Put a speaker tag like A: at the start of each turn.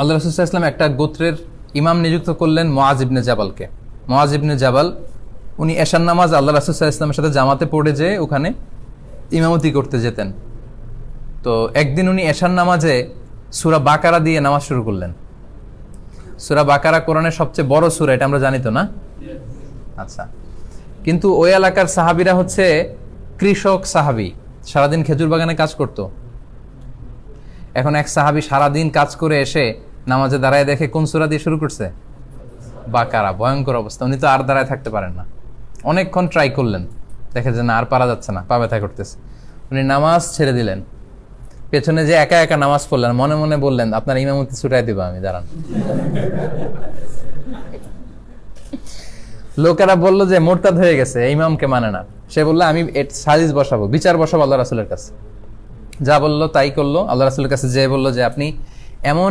A: আল্লাহ রাসূল সাল্লাল্লাহু আলাইহি ওয়াসাল্লাম একটা গোত্রের ইমাম নিযুক্ত করলেন মুআয ইবনে জাবালকে। মুআয ইবনে জাবাল উনি এশার নামাজ আল্লাহ রাসূল সাল্লাল্লাহু আলাইহি ওয়াসাল্লামের সাথে জামাতে পড়ে যেয়ে ওখানে ইমামতি করতে যেতেন। তো একদিন উনি এশার নামাজে সূরা বাকারা দিয়ে নামাজ শুরু করলেন। সূরা বাকারা কোরআনের সবচেয়ে বড় সূরা, এটা আমরা জানি তো না? আচ্ছা, কিন্তু ওই এলাকার সাহাবীরা হচ্ছে কৃষক সাহাবী, সারাদিন খেজুর বাগানে কাজ করত। এখন এক সাহাবী সারাদিন কাজ করে এসে নামাজে দাঁড়ায় দেখে কোন সূরা দিয়ে শুরু করছে? বাকারা। ভয়ঙ্কর অবস্থা, উনি তো আর দাঁড়ায় থাকতে পারেন না। অনেকক্ষণ ট্রাই করলেন, দেখে যে না, আর পারা যাচ্ছে না, পা ব্যথা করতেছে। উনি নামাজ ছেড়ে দিলেন, পেছনে যে একা একা নামাজ পড়লেন, মনে মনে বললেন আপনার ইমামতি ছুটাই দিব আমি, দাঁড়ান। লোকেরা বলল যে মোরতাদ হয়ে গেছে, ইমামকে মানে না। সে বললো আমি সালিস বসাবো, বিচার বসাবো আল্লাহ রাসূলের কাছে। যা বললো তাই করলো। আল্লাহ রাসূলের কাছে যে বললো যে আপনি এমন